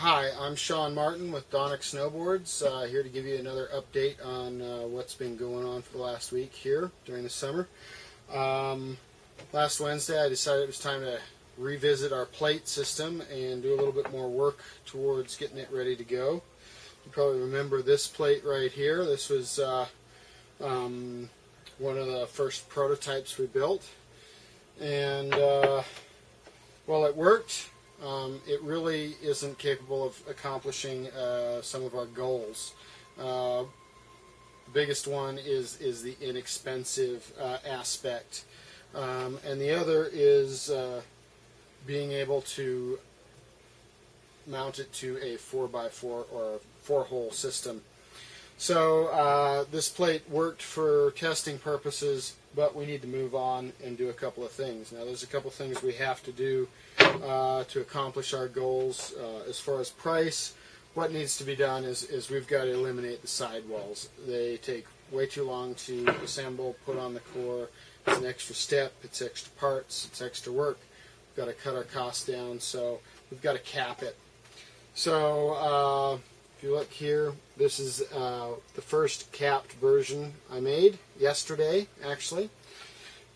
Hi, I'm Sean Martin with Donek Snowboards, here to give you another update on what's been going on for the last week here during the summer. Last Wednesday I decided it was time to revisit our plate system and do a little bit more work towards getting it ready to go. You probably remember this plate right here. This was one of the first prototypes we built, and well, it worked. It really isn't capable of accomplishing some of our goals. The biggest one is the inexpensive aspect, and the other is being able to mount it to a 4x4 or 4-hole system. So this plate worked for testing purposes, but we need to move on and do a couple of things. Now there's a couple of things we have to do to accomplish our goals. As far as price, what needs to be done is we've got to eliminate the sidewalls. They take way too long to assemble, put on the core. It's an extra step, it's extra parts, it's extra work. We've got to cut our costs down, so we've got to cap it. So if you look here, this is the first capped version I made yesterday, actually.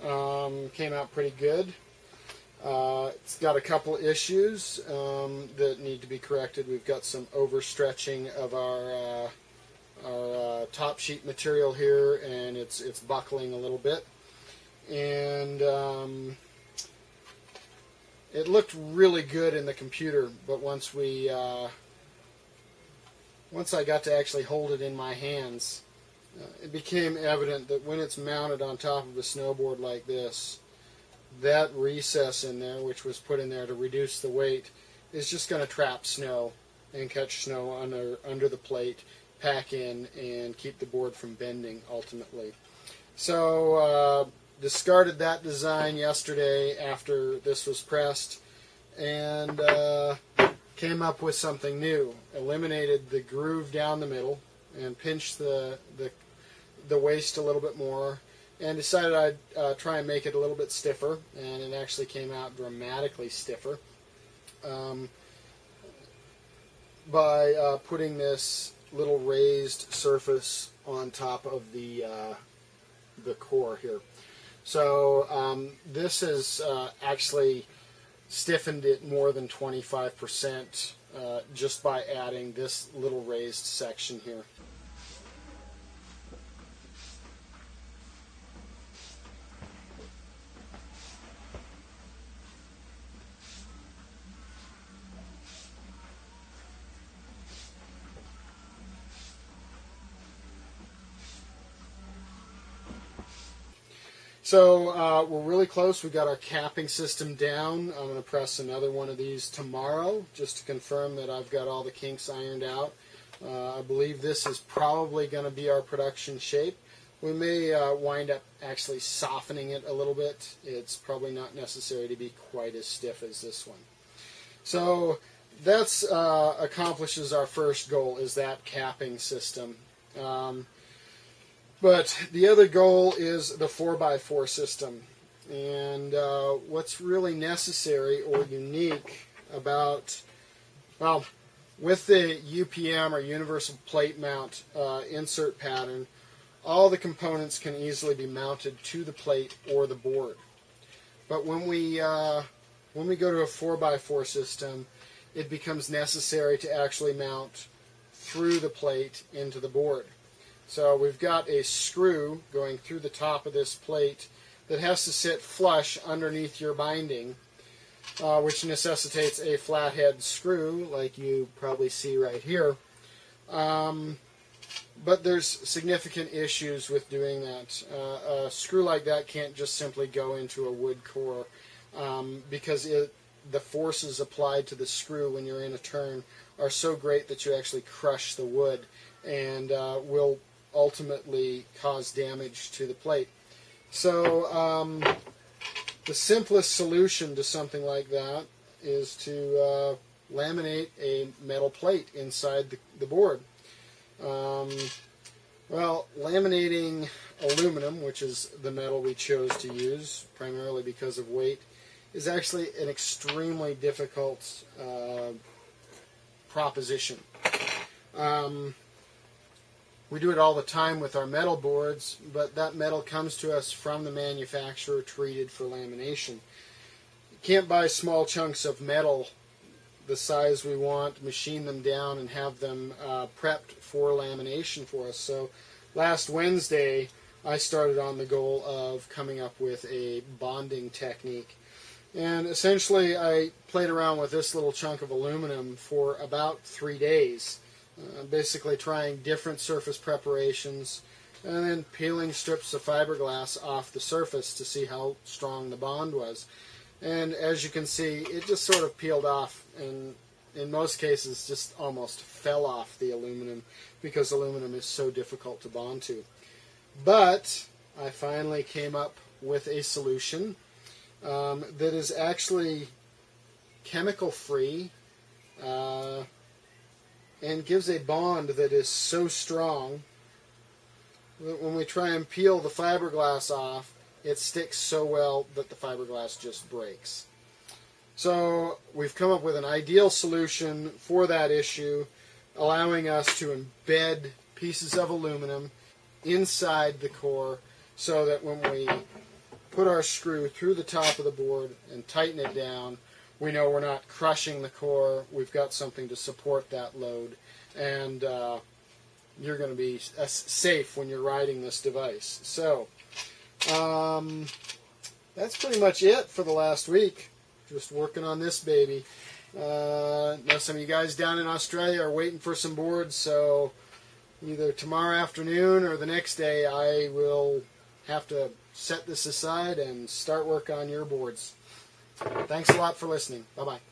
Came out pretty good. It's got a couple issues that need to be corrected. We've got some overstretching of our top sheet material here, and it's buckling a little bit. And it looked really good in the computer, but once I got to actually hold it in my hands, it became evident that when it's mounted on top of a snowboard like this, that recess in there, which was put in there to reduce the weight, is just going to trap snow and catch snow under the plate, pack in, and keep the board from bending ultimately. So discarded that design yesterday after this was pressed, and came up with something new. Eliminated the groove down the middle and pinched the waist a little bit more, and decided I'd try and make it a little bit stiffer, and it actually came out dramatically stiffer by putting this little raised surface on top of the core here. So this has actually stiffened it more than 25% just by adding this little raised section here. So we're really close. We've got our capping system down. I'm going to press another one of these tomorrow just to confirm that I've got all the kinks ironed out. I believe this is probably going to be our production shape. We may wind up actually softening it a little bit. It's probably not necessary to be quite as stiff as this one. So that accomplishes our first goal, is that capping system. But the other goal is the 4x4 system. And what's really necessary or unique about, well, with the UPM or Universal Plate Mount insert pattern, all the components can easily be mounted to the plate or the board. But when we go to a 4x4 system, it becomes necessary to actually mount through the plate into the board. So we've got a screw going through the top of this plate that has to sit flush underneath your binding, which necessitates a flathead screw like you probably see right here. But there's significant issues with doing that. A screw like that can't just simply go into a wood core because the forces applied to the screw when you're in a turn are so great that you actually crush the wood and will ultimately cause damage to the plate. So the simplest solution to something like that is to laminate a metal plate inside the board. Well, laminating aluminum, which is the metal we chose to use primarily because of weight, is actually an extremely difficult proposition. We do it all the time with our metal boards, but that metal comes to us from the manufacturer treated for lamination. You can't buy small chunks of metal the size we want, machine them down, and have them prepped for lamination for us. So last Wednesday, I started on the goal of coming up with a bonding technique. And essentially, I played around with this little chunk of aluminum for about 3 days. Basically trying different surface preparations and then peeling strips of fiberglass off the surface to see how strong the bond was. And as you can see, it just sort of peeled off, and in most cases just almost fell off the aluminum because aluminum is so difficult to bond to. But I finally came up with a solution that is actually chemical free and gives a bond that is so strong that when we try and peel the fiberglass off, it sticks so well that the fiberglass just breaks. So we've come up with an ideal solution for that issue, allowing us to embed pieces of aluminum inside the core so that when we put our screw through the top of the board and tighten it down, we know we're not crushing the core. We've got something to support that load, and you're going to be safe when you're riding this device. So that's pretty much it for the last week. Just working on this baby. Now some of you guys down in Australia are waiting for some boards, so either tomorrow afternoon or the next day I will have to set this aside and start work on your boards. Thanks a lot for listening. Bye-bye.